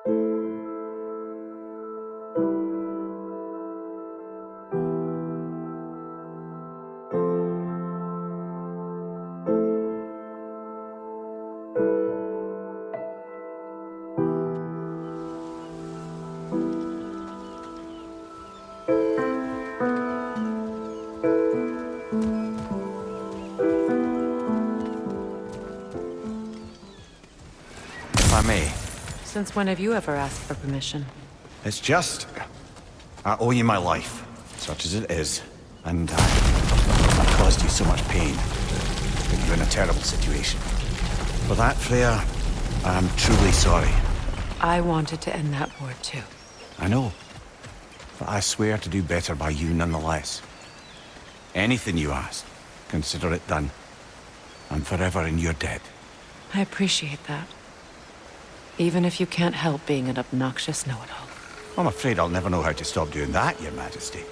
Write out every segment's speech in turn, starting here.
If I may. Since when have you ever asked for permission? It's just... I owe you my life, such as it is. And I've caused you so much pain. Put you in a terrible situation. For that, Freya, I'm truly sorry. I wanted to end that war too. I know. But I swear to do better by you nonetheless. Anything you ask, consider it done. I'm forever in your debt. I appreciate that. Even if you can't help being an obnoxious know-it-all. I'm afraid I'll never know how to stop doing that, Your Majesty.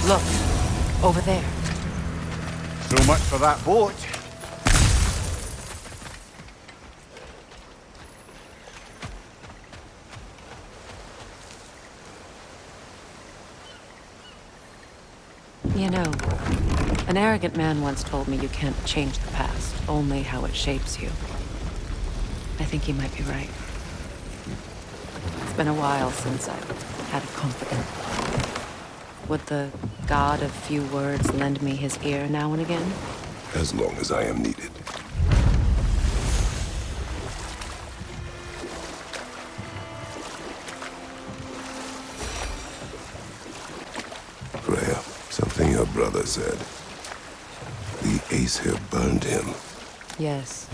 Look, over there. So much for that boat. You know, an arrogant man once told me you can't change the past, only how it shapes you. I think he might be right. It's been a while since I've had a confidant. Would the god of few words lend me his ear now and again? As long as I am needed. Freya, something your brother said. The Aesir burned him. Yes.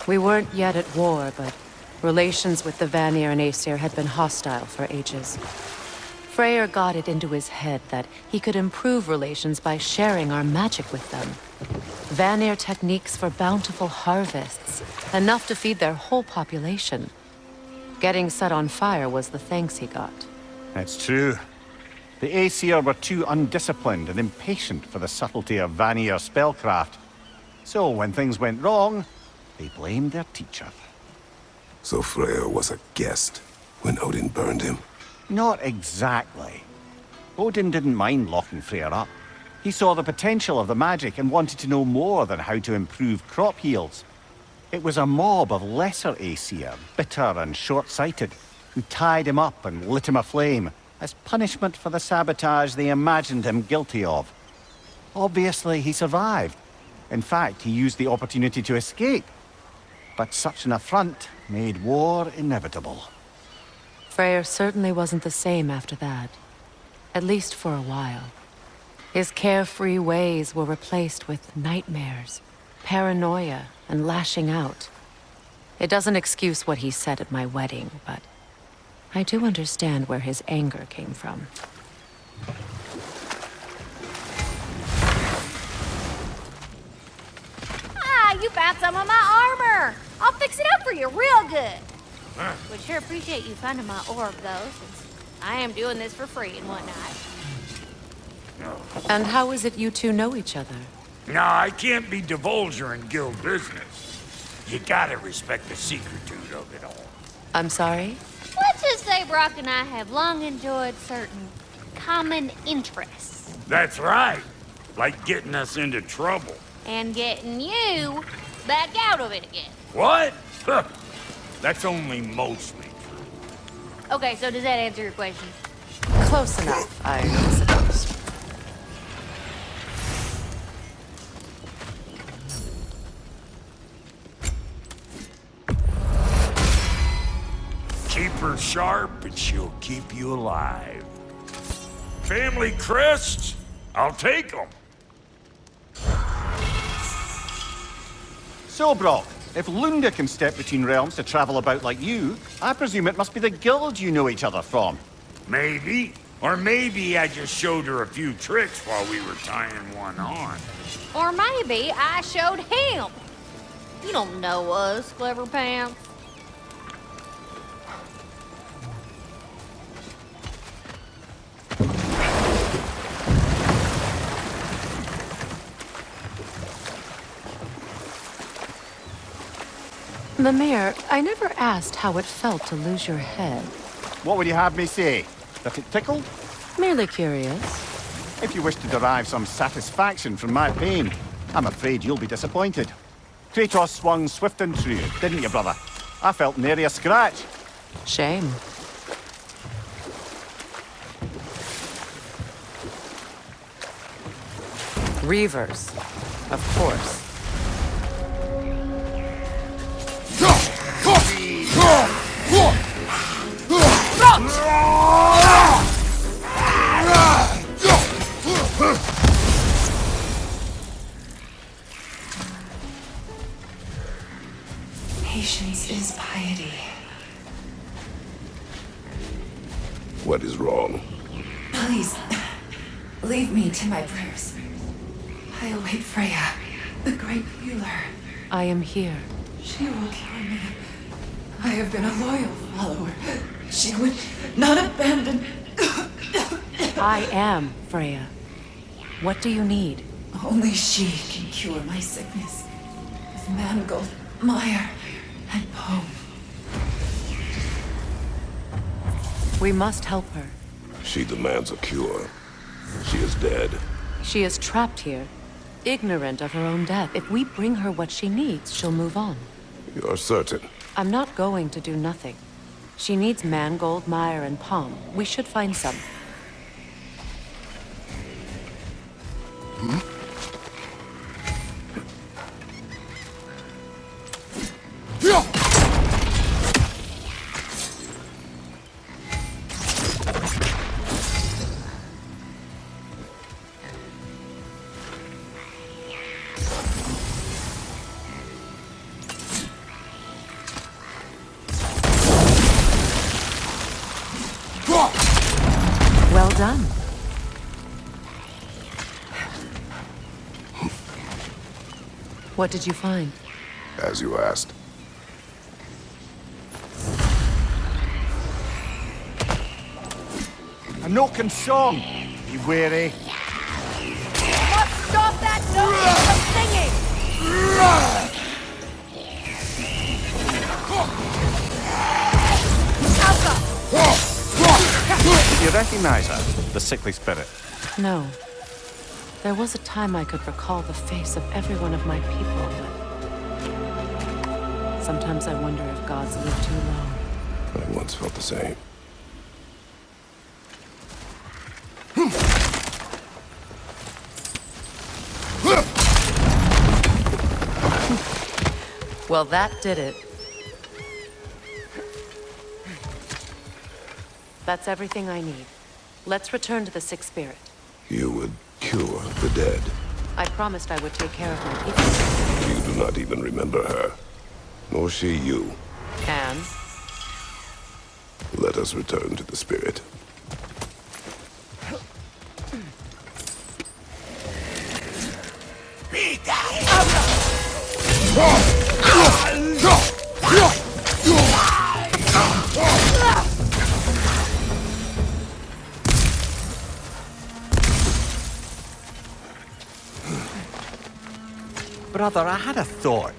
We weren't yet at war, but relations with the Vanir and Aesir had been hostile for ages. Freyr got it into his head that he could improve relations by sharing our magic with them. Vanir techniques for bountiful harvests, enough to feed their whole population. Getting set on fire was the thanks he got. It's true. The Aesir were too undisciplined and impatient for the subtlety of Vanir spellcraft. So when things went wrong, they blamed their teacher. So Freya was a guest when Odin burned him? Not exactly. Odin didn't mind locking Freyr up. He saw the potential of the magic and wanted to know more than how to improve crop yields. It was a mob of lesser Aesir, bitter and short-sighted, who tied him up and lit him aflame as punishment for the sabotage they imagined him guilty of. Obviously, he survived. In fact, he used the opportunity to escape. But such an affront made war inevitable. Freyr certainly wasn't the same after that. At least for a while. His carefree ways were replaced with nightmares, paranoia, and lashing out. It doesn't excuse what he said at my wedding, but I do understand where his anger came from. Ah, you found some of my armor! I'll fix it up for you real good. Would sure appreciate you finding my orb, though, since I am doing this for free and whatnot. And how is it you two know each other? Nah, I can't be divulger in guild business. You gotta respect the secretude of it all. I'm sorry? Let's just say Brock and I have long enjoyed certain common interests. That's right. Like getting us into trouble. And getting you back out of it again. What? Huh. That's only mostly true. Okay, so does that answer your question? Close enough, I suppose. Keep her sharp and she'll keep you alive. Family crests? I'll take them. So, Brock, if Lunda can step between realms to travel about like you, I presume it must be the guild you know each other from. Maybe. Or maybe I just showed her a few tricks while we were tying one on. Or maybe I showed him. You don't know us, Clever Pants. Mimir, I never asked how it felt to lose your head. What would you have me say? That it tickled? Merely curious. If you wish to derive some satisfaction from my pain, I'm afraid you'll be disappointed. Kratos swung swift and true, didn't you, brother? I felt nary a scratch. Shame. Reavers, of course. Patience is piety. What is wrong? Please, leave me to my prayers. I await Freya, the great healer. I am here. She will cure me. I have been a loyal follower. She would not abandon. I am Freya. What do you need? Only she can cure my sickness. With mangold, mire, and poem. We must help her. She demands a cure. She is dead. She is trapped here, ignorant of her own death. If we bring her what she needs, she'll move on. You are certain? I'm not going to do nothing. She needs mangold, mire, and palm. We should find some. Well done. What did you find? As you asked. A Noken song! Be wary. Must stop that noise from singing! Did you recognize her? The sickly spirit? No. There was a time I could recall the face of every one of my people, but sometimes I wonder if gods live too long. I once felt the same. Well, that did it. That's everything I need. Let's return to the Sick Spirit. You would cure the dead. I promised I would take care of my people. You do not even remember her. Nor she you. And? Let us return to the spirit. Brother, I had a thought.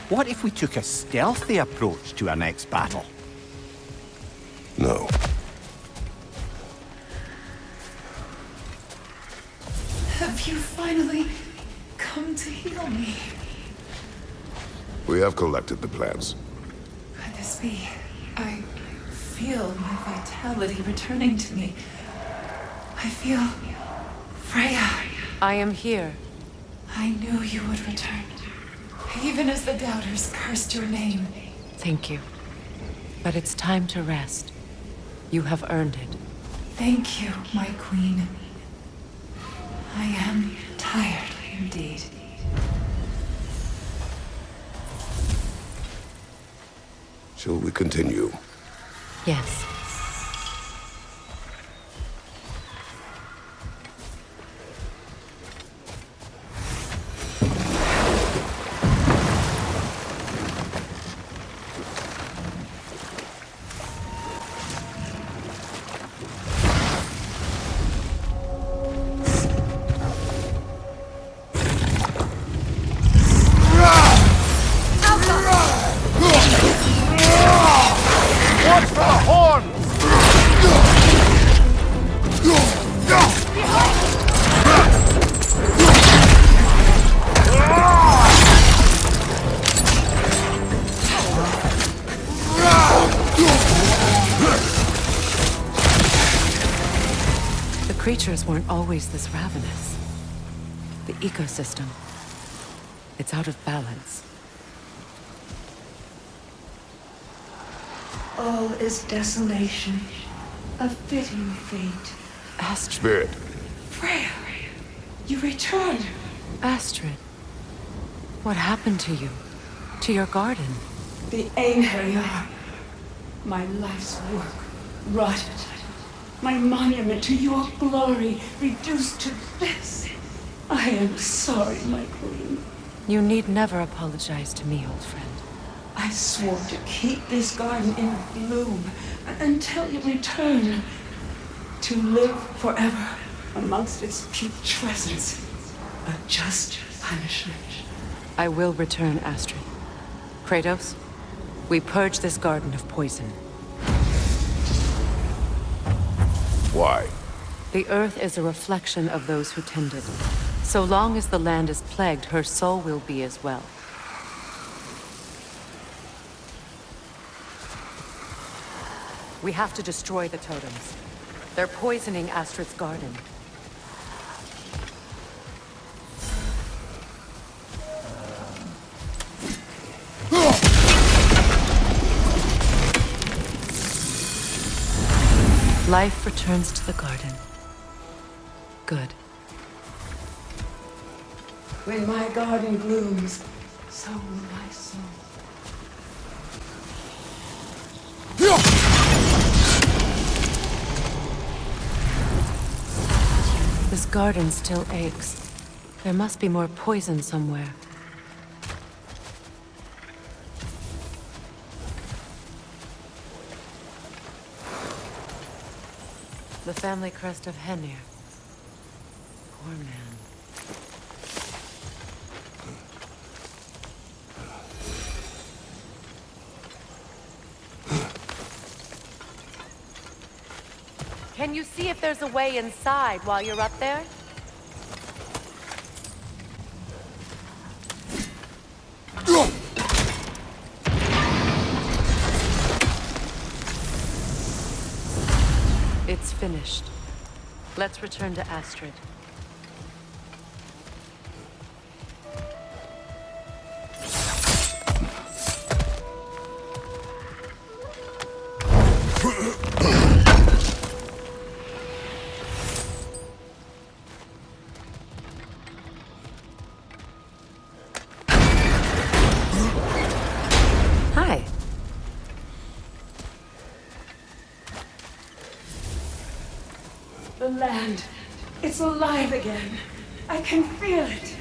What if we took a stealthy approach to our next battle? No. Have you finally come to heal me? We have collected the plants. Could this be? I feel my vitality returning to me. I feel... Freya. I am here. I knew you would return. Even as the doubters cursed your name. Thank you. But it's time to rest. You have earned it. Thank you, my queen. I am tired indeed. Shall we continue? Yes. Creatures weren't always this ravenous. The ecosystem, it's out of balance. All is desolation, a fitting fate. Astrid. Spirit. Freya, you return. Astrid, what happened to you? To your garden? The Einherjar, my life's work, rotted. My monument to your glory reduced to this. I am sorry, my queen. You need never apologize to me, old friend. I swore to keep this garden in bloom until you return. To live forever amongst its putrescence. A just punishment. I will return, Astrid. Kratos, we purge this garden of poison. Why? The earth is a reflection of those who tend it. So long as the land is plagued, her soul will be as well. We have to destroy the totems. They're poisoning Astrid's garden. Life returns to the garden. Good. When my garden blooms, so will my soul. This garden still aches. There must be more poison somewhere. The family crest of Henir. Poor man. Can you see if there's a way inside while you're up there? It's finished. Let's return to Astrid. Hi. The land, it's alive again. I can feel it.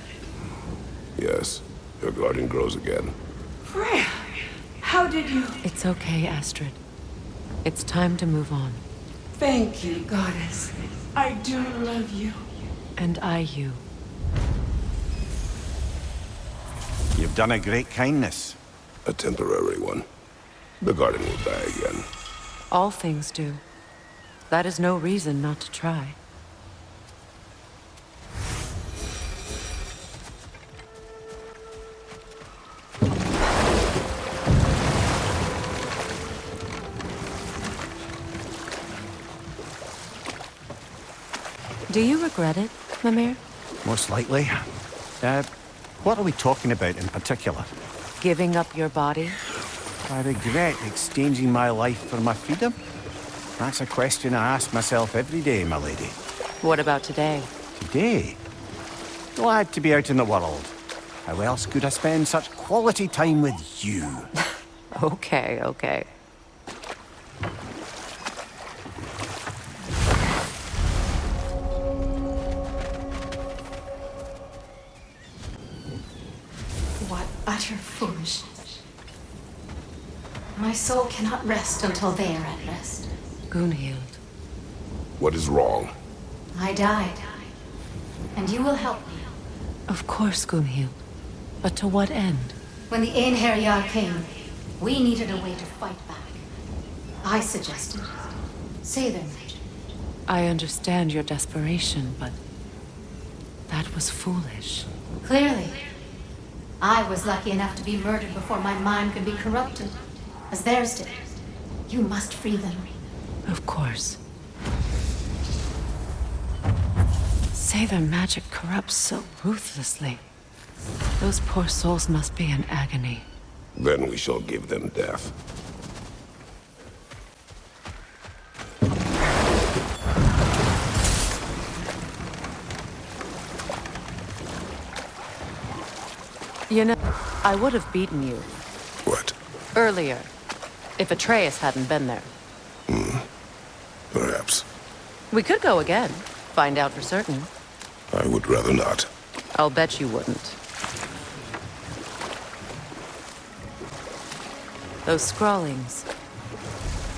Yes, your garden grows again. Freya, how did you... It's okay, Astrid. It's time to move on. Thank you, goddess. I do love you. And I you. You've done a great kindness. A temporary one. The garden will die again. All things do. That is no reason not to try. Do you regret it, Mimir? Most likely. What are we talking about in particular? Giving up your body? I regret exchanging my life for my freedom? That's a question I ask myself every day, my lady. What about today? Today? Glad to be out in the world. How else could I spend such quality time with you? Okay, okay. What utter foolishness. My soul cannot rest until they are at rest. Gunhild. What is wrong? I died. And you will help me. Of course, Gunhild. But to what end? When the Einherjar came, we needed a way to fight back. I suggested say their magic. I understand your desperation, but that was foolish. Clearly. I was lucky enough to be murdered before my mind could be corrupted, as theirs did. You must free them. Of course. Say their magic corrupts so ruthlessly. Those poor souls must be in agony. Then we shall give them death. You know, I would have beaten you What? earlier, if Atreus hadn't been there. Perhaps. We could go again, find out for certain. I would rather not. I'll bet you wouldn't. Those scrawlings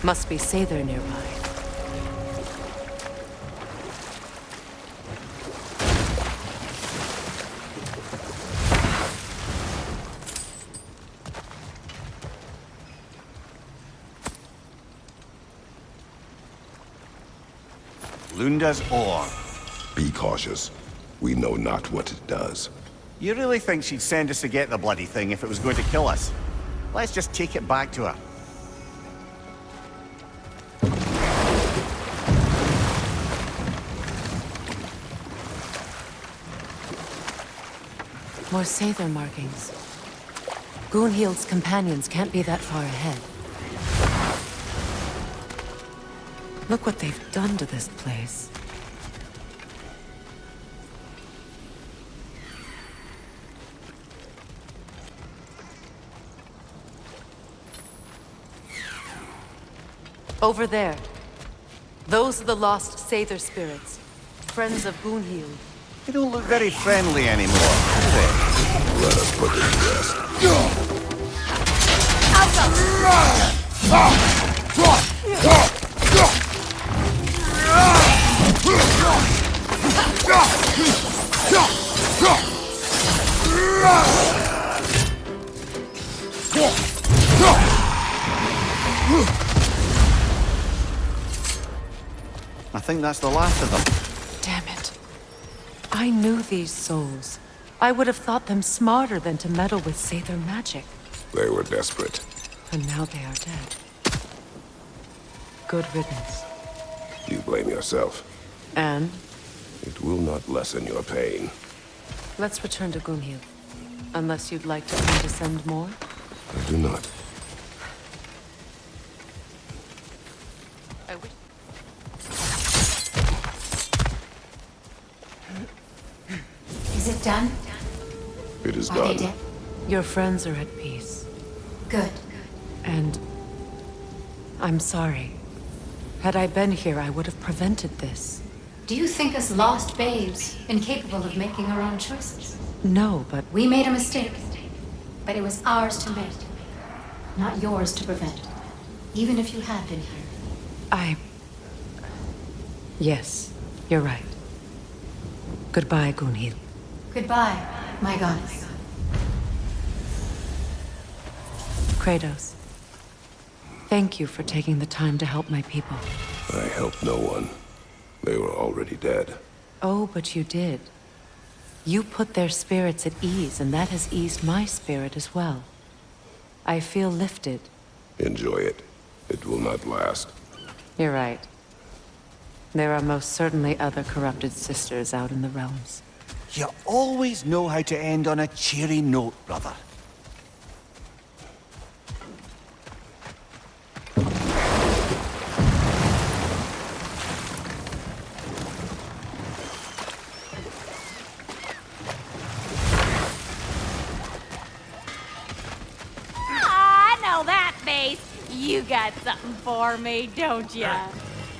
must be Sather nearby. Lunda's orb. Be cautious. We know not what it does. You really think she'd send us to get the bloody thing if it was going to kill us? Let's just take it back to her. More Sather markings. Gunhild's companions can't be that far ahead. Look what they've done to this place. Over there. Those are the lost Sather spirits. Friends of Gunhild. They don't look very friendly anymore, do they? Let us put them to rest. I think that's the last of them. Damn it. I knew these souls. I would have thought them smarter than to meddle with Sather magic. They were desperate. And now they are dead. Good riddance. You blame yourself. And It will not lessen your pain. let's return to Gunhild. Unless you'd like to send more? I do not. I wish. Is it done? It is Are they done. dead? Your friends are at peace. Good. And I'm sorry. Had I been here, I would have prevented this. Do you think us lost babes, incapable of making our own choices? No, but We made a mistake, but it was ours to make, not yours to prevent. Even if you had been here. Yes, you're right. Goodbye, Gunhild. Goodbye, my goddess. Kratos. Thank you for taking the time to help my people. I helped no one. They were already dead. Oh, but you did. You put their spirits at ease, and that has eased my spirit as well. I feel lifted. Enjoy it. It will not last. You're right. There are most certainly other corrupted sisters out in the realms. You always know how to end on a cheery note, brother. I know that face. You got something for me, don't ya?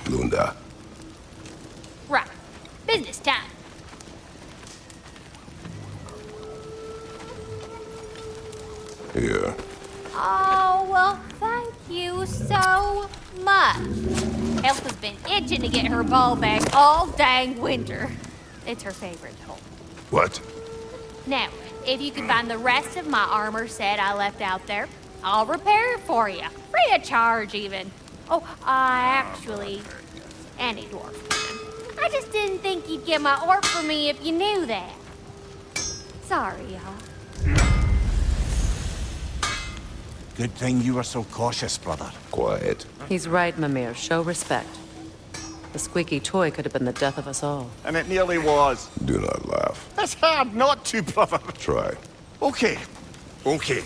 Lunda. Right. Business time. Here. Oh, well, thank you so much. Elf has been itching to get her ball back all dang winter. It's her favorite toy. What? Now, if you can find the rest of my armor set I left out there, I'll repair it for you. Free of charge, even. Oh, actually, any dwarf can. I just didn't think you'd get my orc for me if you knew that. Sorry, y'all. Good thing you were so cautious, brother. Quiet. He's right, Mimir. Show respect. The squeaky toy could have been the death of us all. And it nearly was. Do not laugh. It's hard not to, brother. Try. Okay. Okay.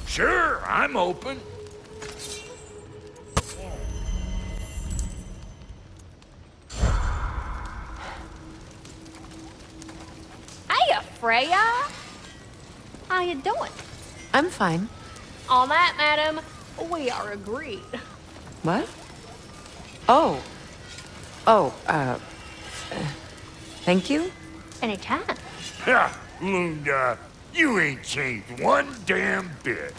Sure, I'm open. Hiya, Freya. How you doing? I'm fine. On that, madam, we are agreed. What? Oh. Oh, thank you? Anytime. Ha! Lunda, you ain't changed one damn bit.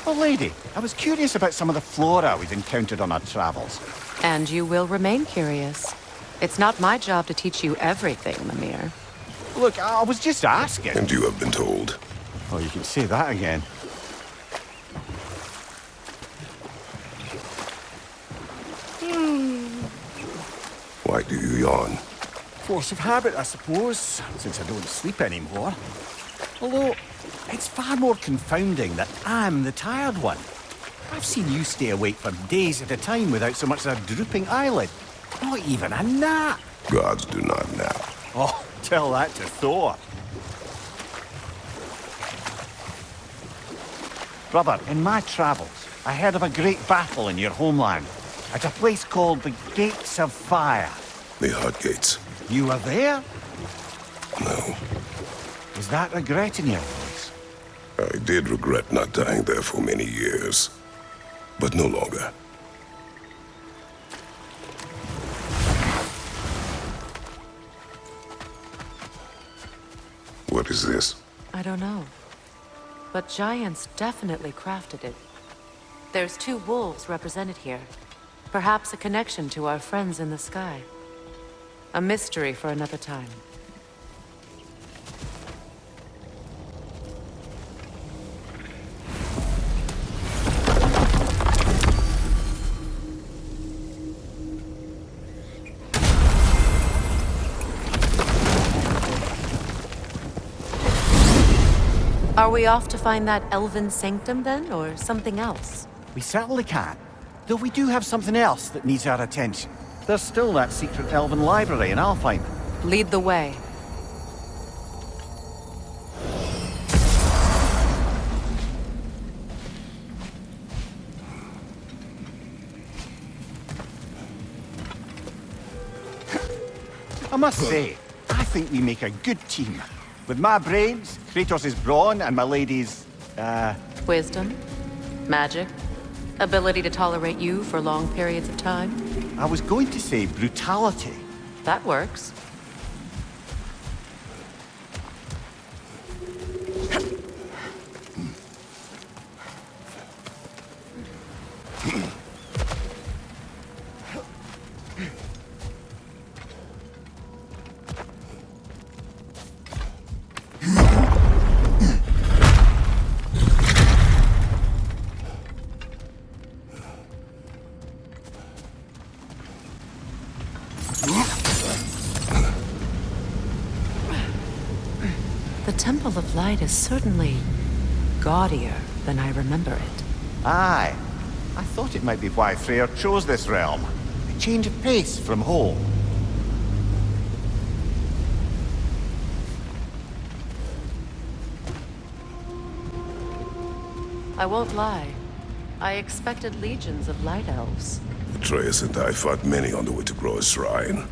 Oh, lady, I was curious about some of the flora we've encountered on our travels. And you will remain curious. It's not my job to teach you everything, Mimir. Look, I was just asking. And you have been told. Oh, you can say that again. Why do you yawn? Force of habit, I suppose, since I don't sleep anymore. Although, it's far more confounding that I'm the tired one. I've seen you stay awake for days at a time without so much as a drooping eyelid. Not even a nap. Gods do not nap. Oh, tell that to Thor. Brother, in my travels, I heard of a great battle in your homeland. At a place called the Gates of Fire. The hut gates. You were there? No. Was that regret in your voice? I did regret not dying there for many years. But no longer. What is this? I don't know. But giants definitely crafted it. There's 2 wolves represented here. Perhaps a connection to our friends in the sky. A mystery for another time. Are we off to find that elven sanctum then, or something else? We certainly can. Though we do have something else that needs our attention. There's still that secret elven library in Alfheim. Lead the way. I must say, I think we make a good team. With my brains, Kratos' brawn, and my lady's, Wisdom, magic, ability to tolerate you for long periods of time. I was going to say brutality. That works. Temple of Light is certainly gaudier than I remember it. Aye. I thought it might be why Freyr chose this realm. A change of pace from home. I won't lie. I expected legions of light elves. Atreus and I fought many on the way to Groa's shrine.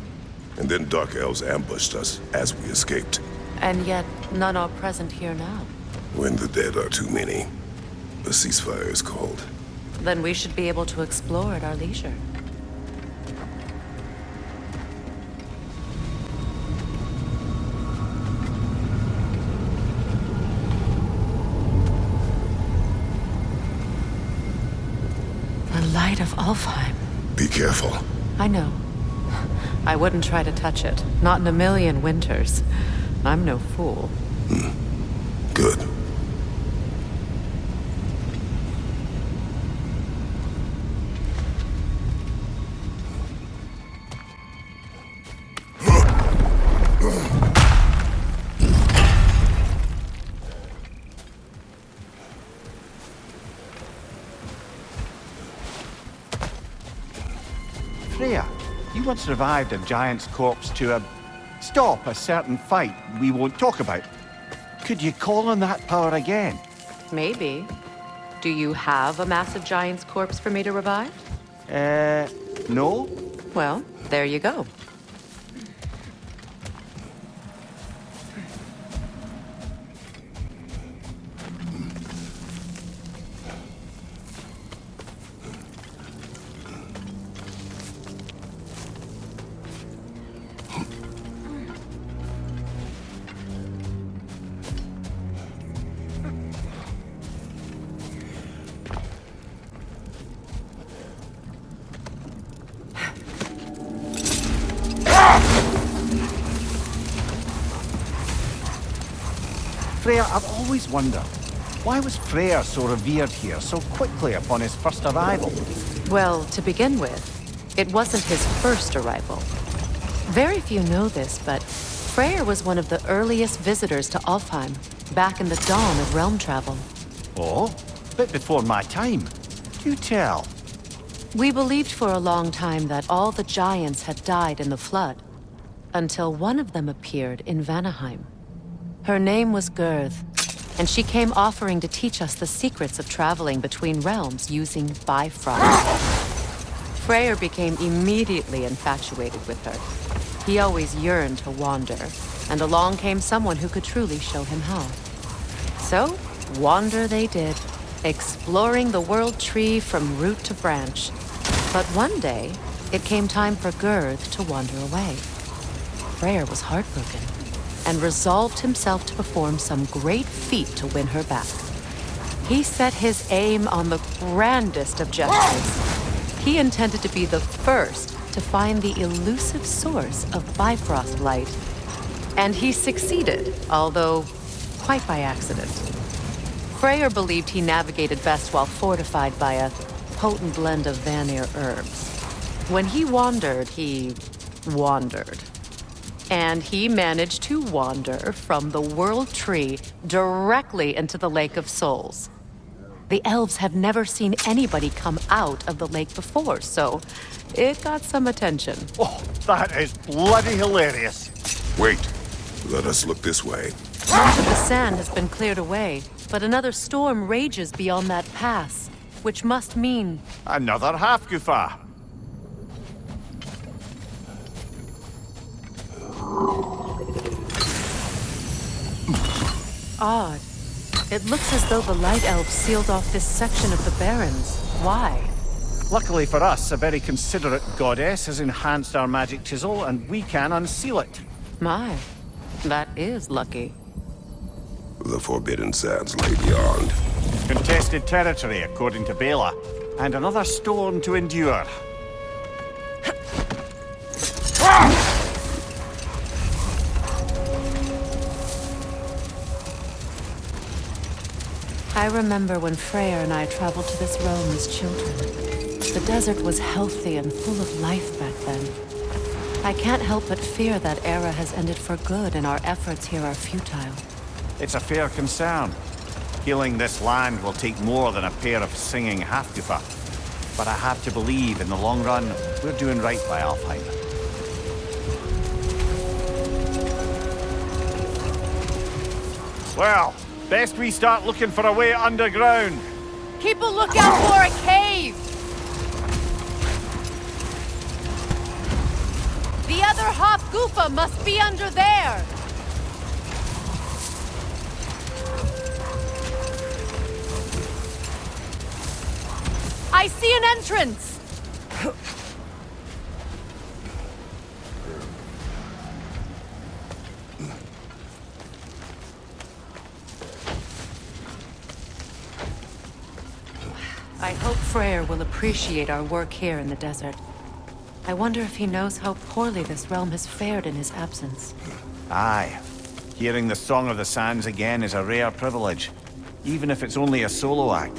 And then dark elves ambushed us as we escaped. And yet, none are present here now. When the dead are too many, a ceasefire is called. Then we should be able to explore at our leisure. The light of Alfheim. Be careful. I know. I wouldn't try to touch it. Not in a million winters. I'm no fool. Good. Freya, you once revived a giant's corpse to stop a certain fight we won't talk about. Could you call on that power again? Maybe. Do you have a massive giant's corpse for me to revive? No? Well, there you go. Freya, I've always wondered, why was Freyr so revered here so quickly upon his first arrival? Well, to begin with, it wasn't his first arrival. Very few know this, but Freyr was one of the earliest visitors to Alfheim, back in the dawn of realm travel. Oh, bit before my time. Do tell. We believed for a long time that all the giants had died in the flood, until one of them appeared in Vanaheim. Her name was Girth, and she came offering to teach us the secrets of traveling between realms using Bifrost. Freyr became immediately infatuated with her. He always yearned to wander, and along came someone who could truly show him how. So, wander they did, exploring the world tree from root to branch. But one day, it came time for Girth to wander away. Freyr was heartbroken, and resolved himself to perform some great feat to win her back. He set his aim on the grandest objectives. He intended to be the first to find the elusive source of Bifrost light. And he succeeded, although quite by accident. Freyr believed he navigated best while fortified by a potent blend of Vanir herbs. When he wandered, he wandered. And he managed to wander from the World Tree directly into the Lake of Souls. The elves have never seen anybody come out of the lake before, so it got some attention. Oh, that is bloody hilarious. Wait. Let us look this way. Much of the sand has been cleared away, but another storm rages beyond that pass, which must mean... Another half-goofa. Odd. It looks as though the Light Elves sealed off this section of the Barrens. Why? Luckily for us, a very considerate goddess has enhanced our magic chisel, and we can unseal it. My, that is lucky. The Forbidden Sands lay beyond. Contested territory, according to Bela, and another storm to endure. I remember when Freyr and I traveled to this realm as children. The desert was healthy and full of life back then. I can't help but fear that era has ended for good and our efforts here are futile. It's a fair concern. Healing this land will take more than a pair of singing Halfgoofer. But I have to believe, in the long run, we're doing right by Alfheim. Well, best we start looking for a way underground. Keep a lookout for a cave! The other Hofgufa must be under there! I see an entrance! I hope Freyr will appreciate our work here in the desert. I wonder if he knows how poorly this realm has fared in his absence. Aye. Hearing the Song of the Sands again is a rare privilege, even if it's only a solo act.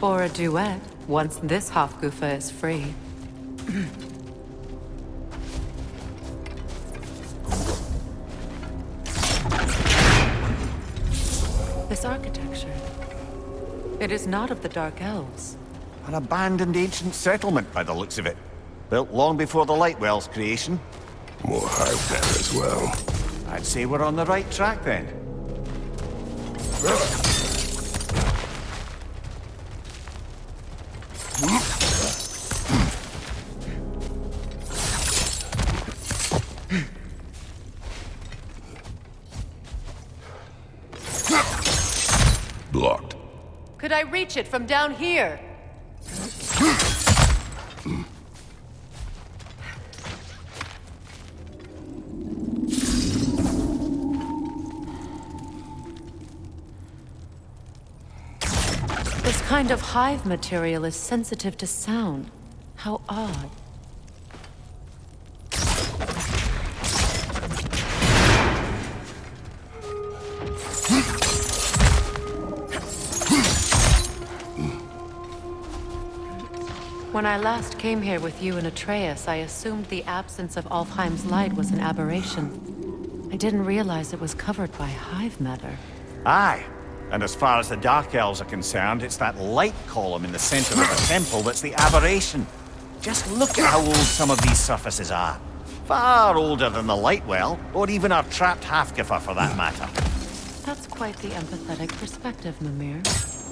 Or a duet, once this Hofgufa is free. This architecture. It is not of the Dark Elves. An abandoned ancient settlement, by the looks of it. Built long before the Lightwell's creation. More hive there as well. I'd say we're on the right track then. Blocked. Could I reach it from down here? This kind of hive material is sensitive to sound. How odd. When I last came here with you and Atreus, I assumed the absence of Alfheim's light was an aberration. I didn't realize it was covered by hive matter. Aye. And as far as the Dark Elves are concerned, it's that light column in the center of the temple that's the aberration. Just look at how old some of these surfaces are. Far older than the Lightwell, or even our trapped Halfgoofer for that matter. That's quite the empathetic perspective, Mimir.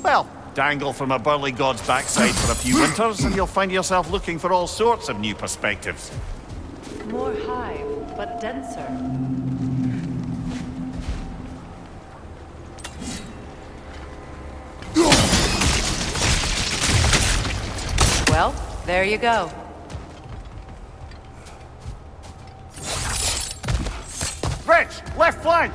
Well, dangle from a burly god's backside for a few winters, and you'll find yourself looking for all sorts of new perspectives. More hive, but denser. Well, there you go. Rich, left flank!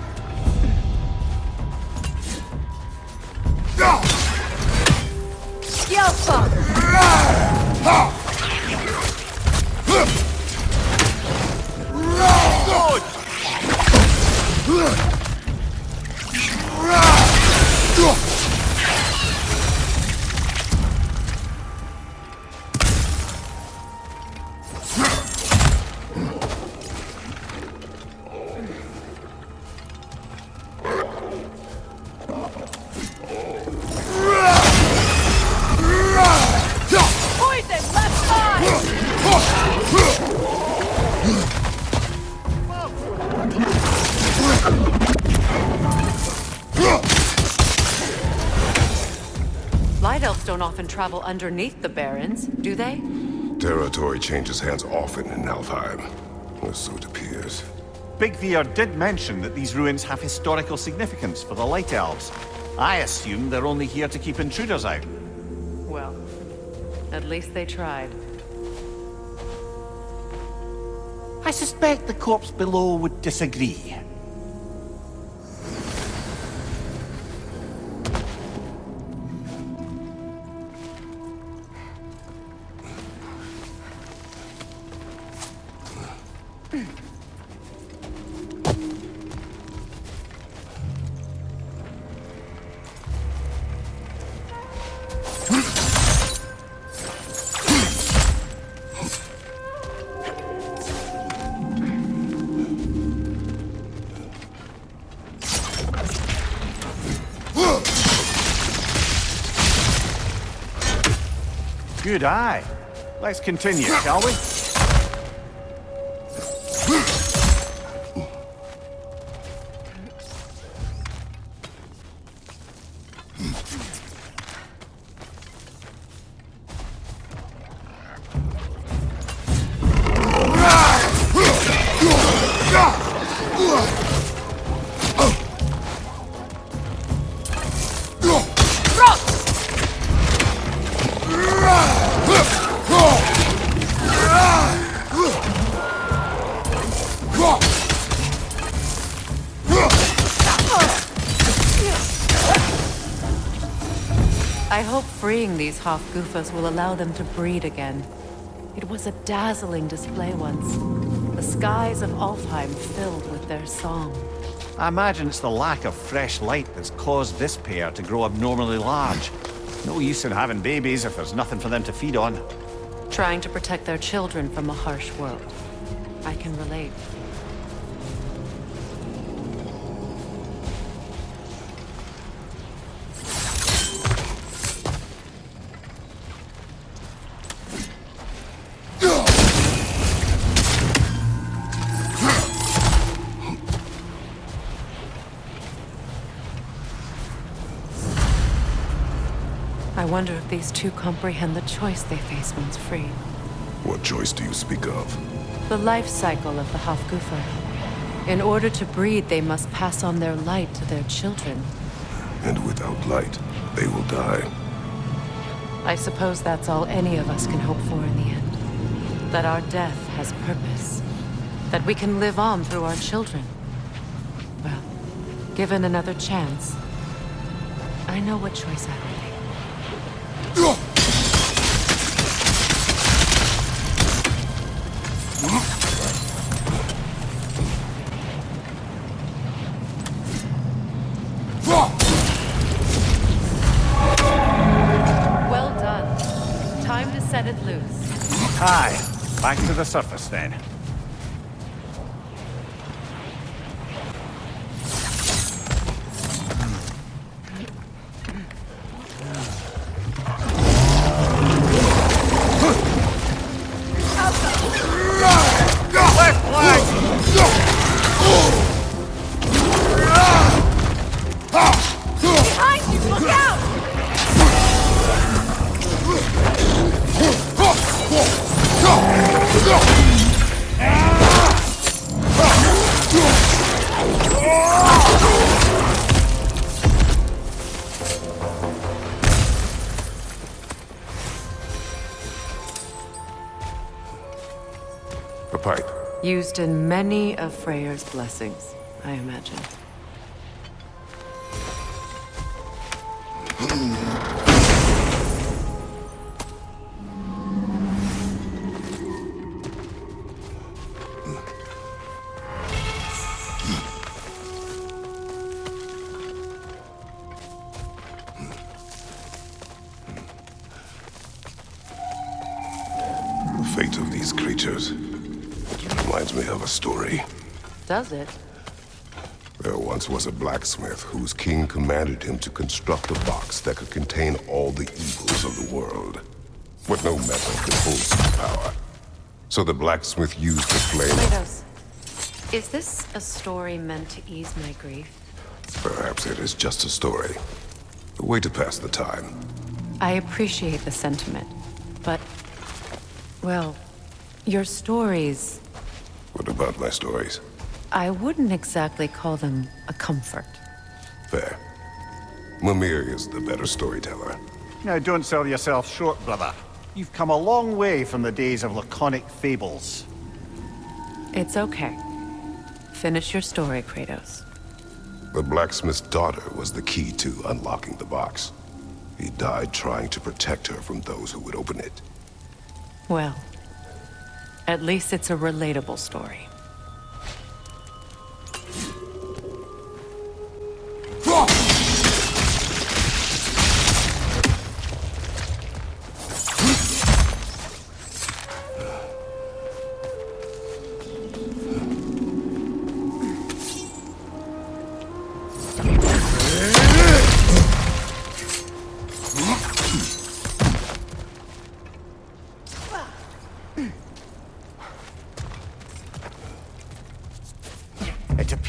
Light elves don't often travel underneath the barrens, do they? Territory changes hands often in Alfheim, or so it appears. Big Veer did mention that these ruins have historical significance for the Light Elves. I assume they're only here to keep intruders out. Well, at least they tried. I suspect the corpse below would disagree. Good eye. Let's continue, shall we? I hope freeing these Hofgufas will allow them to breed again. It was a dazzling display once. The skies of Alfheim filled with their song. I imagine it's the lack of fresh light that's caused this pair to grow abnormally large. No use in having babies if there's nothing for them to feed on. Trying to protect their children from a harsh world. I can relate. I wonder if these two comprehend the choice they face once free. What choice do you speak of? The life cycle of the Hofgufa. In order to breed, they must pass on their light to their children. And without light, they will die. I suppose that's all any of us can hope for in the end. That our death has purpose. That we can live on through our children. Well, given another chance, I know what choice I will make. Well done. Time to set it loose. Aye, back to the surface then. A pipe. Used in many of Freyr's blessings, I imagine. The fate of these creatures reminds me of a story. Does it? There once was a blacksmith whose king commanded him to construct a box that could contain all the evils of the world. But no metal could hold such power. So the blacksmith used the flame. Kratos, is this a story meant to ease my grief? Perhaps it is just a story. A way to pass the time. I appreciate the sentiment, but... well, your stories... What about my stories? I wouldn't exactly call them a comfort. Fair. Mimir is the better storyteller. Now don't sell yourself short, brother. You've come a long way from the days of laconic fables. It's okay. Finish your story, Kratos. The blacksmith's daughter was the key to unlocking the box. He died trying to protect her from those who would open it. Well, at least it's a relatable story.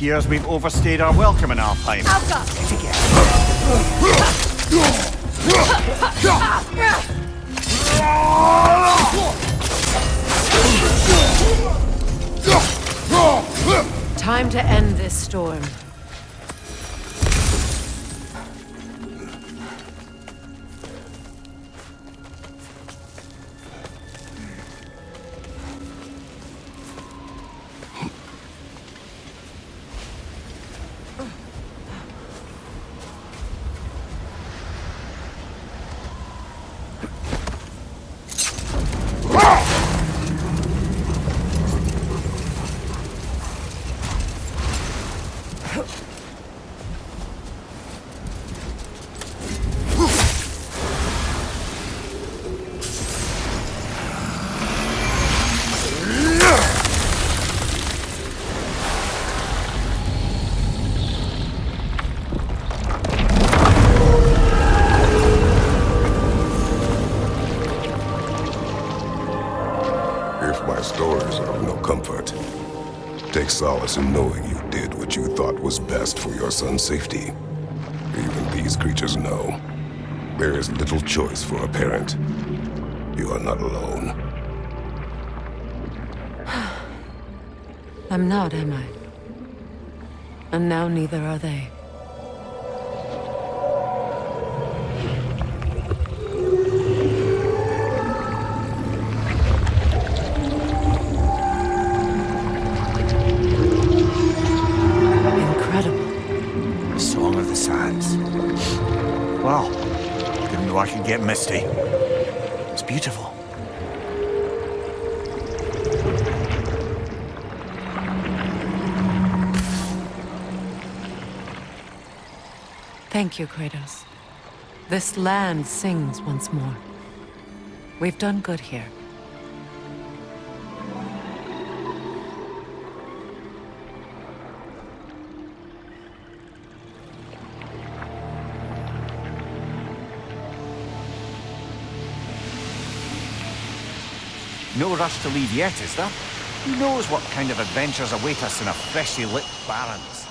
appears we've overstayed our welcome in Alfheim. I'll go. Time to end this storm. Stories are of no comfort. Take solace in knowing you did what you thought was best for your son's safety. Even these creatures know. There is little choice for a parent. You are not alone. I'm not, am I? And now neither are they. The Song of the Sands. Well, didn't know I could get misty. It's beautiful. Thank you, Kratos. This land sings once more. We've done good here. No rush to leave yet, is there? Who knows what kind of adventures await us in a freshly lit Barrens?